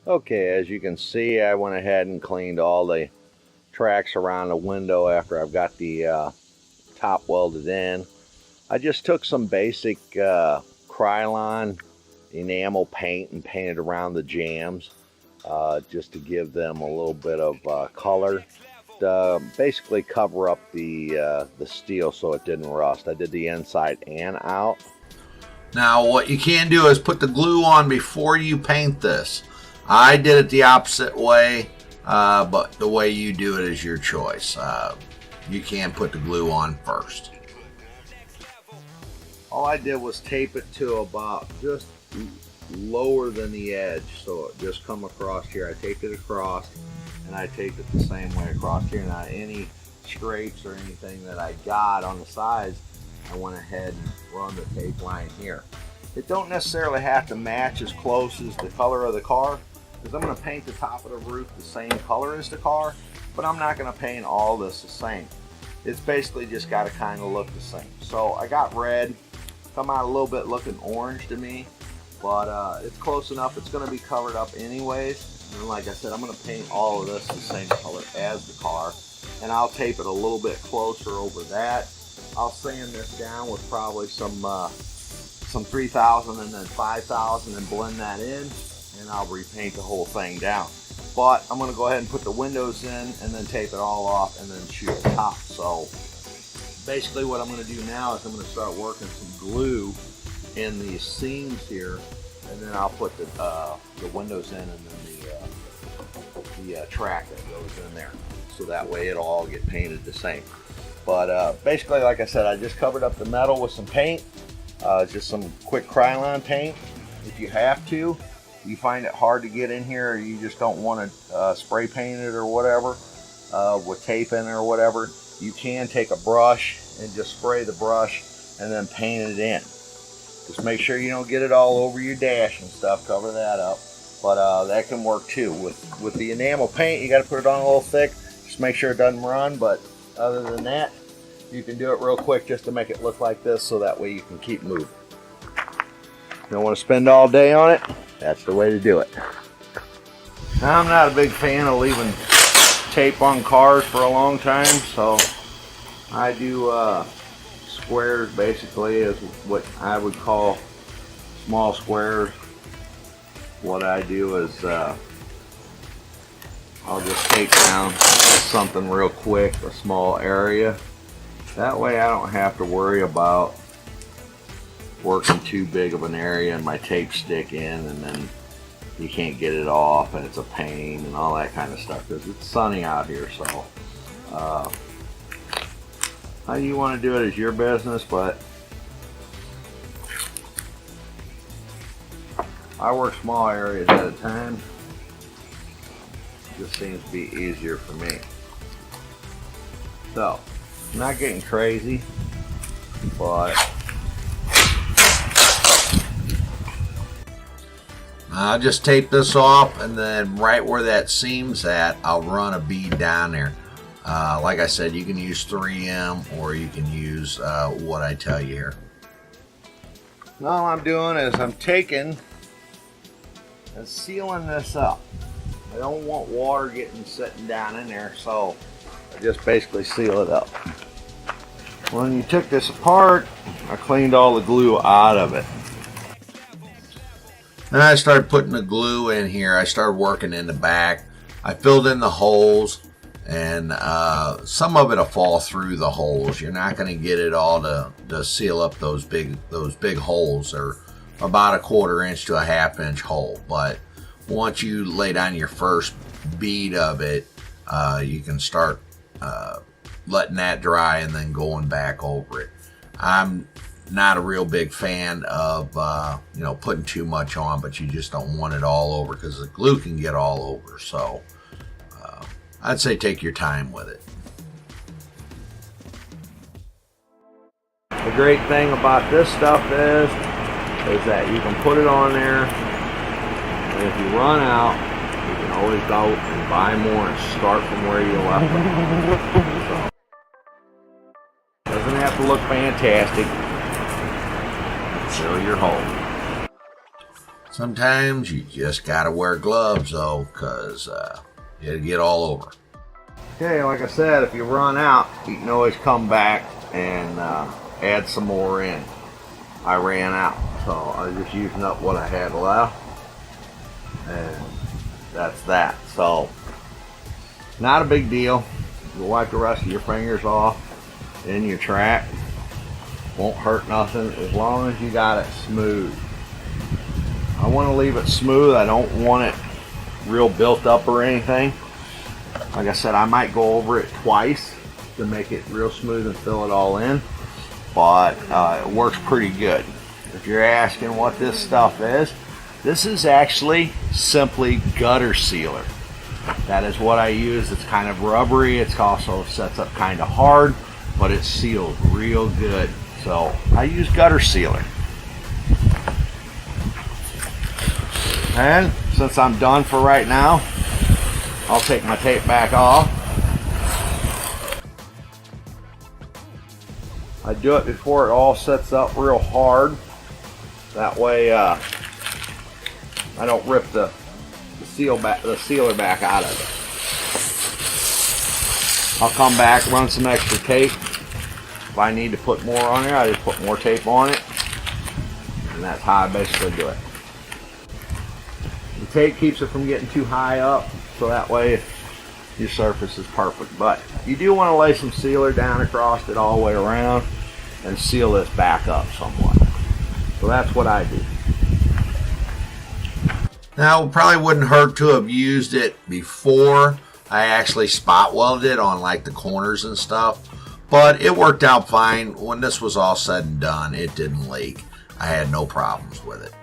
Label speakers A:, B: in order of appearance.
A: Okay, as you can see, I went ahead and cleaned all the tracks around the window after I've got the top welded in. I just took some basic Krylon enamel paint and painted around the jambs just to give them a little bit of color. Basically cover up the steel so it didn't rust. I did the inside and out.
B: Now what you can do is put the glue on before you paint this. I did it the opposite way, but the way you do it is your choice. You can put the glue on first.
A: All I did was tape it to about just lower than the edge, so it just come across here. I taped it across, and I taped it the same way across here. Now any scrapes or anything that I got on the sides, I went ahead and run the tape line here. It don't necessarily have to match as close as the color of the car, because I'm going to paint the top of the roof the same color as the car, but I'm not going to paint all this the same. It's basically just got to kind of look the same. So I got red, come out a little bit looking orange to me, but it's close enough. It's going to be covered up anyways. And like I said, I'm going to paint all of this the same color as the car, and I'll tape it a little bit closer over that. I'll sand this down with probably some 3000 and then 5000 and blend that in, and I'll repaint the whole thing down. But I'm going to go ahead and put the windows in and then tape it all off and then shoot the top. So basically what I'm going to do now is I'm going to start working some glue in these seams here, and then I'll put the windows in and then the track that goes in there, so that way it'll all get painted the same. But basically, like I said, I just covered up the metal with some paint, just some quick Krylon paint. If you have to, you find it hard to get in here, or you just don't want to spray paint it or whatever, with tape in or whatever, you can take a brush and just spray the brush and then paint it in. Just make sure you don't get it all over your dash and stuff, cover that up. But that can work too. With the enamel paint, you got to put it on a little thick, just make sure it doesn't run. But other than that, you can do it real quick just to make it look like this, so that way you can keep moving. You don't want to spend all day on it, that's the way to do it. Now, I'm not a big fan of leaving tape on cars for a long time, so I do squares basically, is what I would call small squares. What I do is I'll just take down something real quick, a small area. That way I don't have to worry about working too big of an area and my tape stick in and then you can't get it off and it's a pain and all that kind of stuff, because it's sunny out here. So how you want to do it is your business, but I work small areas at a time. It just seems to be easier for me. So, I'm not getting crazy, but
B: I'll just tape this off, and then right where that seam's at, I'll run a bead down there. Like I said, you can use 3M or you can use what I tell you here.
A: all I'm doing is I'm taking and sealing this up. I don't want water sitting down in there, so I just basically seal it up. When you took this apart, I cleaned all the glue out of it.
B: Then I started putting the glue in here. I started working in the back. I filled in the holes, and some of it will fall through the holes. You're not going to get it all to seal up those big holes. They're about 1/4 inch to a 1/2 inch hole. But once you lay down your first bead of it, you can start letting that dry and then going back over it. I'm not a real big fan of putting too much on, but you just don't want it all over because the glue can get all over. So I'd say take your time with it.
A: The great thing about this stuff is that you can put it on there, and if you run out, you can always go and buy more and start from where you left off. So, doesn't have to look fantastic. Fill your hole.
B: Sometimes you just gotta wear gloves though, because it'll get all over.
A: Okay, like I said, if you run out, you can always come back and add some more in. I ran out, so I was just using up what I had left, and that's that. So not a big deal. You wipe the rest of your fingers off in your track. Won't hurt nothing as long as you got it smooth. I want to leave it smooth. I don't want it real built up or anything. Like I said, I might go over it twice to make it real smooth and fill it all in, but it works pretty good. If you're asking what this stuff is, this is actually simply gutter sealer. That is what I use. It's kind of rubbery. It's also sets up kind of hard, but it seals real good. So I use gutter sealer. And since I'm done for right now, I'll take my tape back off. I do it before it all sets up real hard. That way I don't rip the sealer back out of it. I'll come back, run some extra tape. If I need to put more on there, I just put more tape on it. And that's how I basically do it. The tape keeps it from getting too high up, so that way your surface is perfect. But you do want to lay some sealer down across it all the way around and seal this back up somewhat. So that's what I do.
B: Now, it probably wouldn't hurt to have used it before I actually spot welded it on like the corners and stuff, but it worked out fine. When this was all said and done, it didn't leak. I had no problems with it.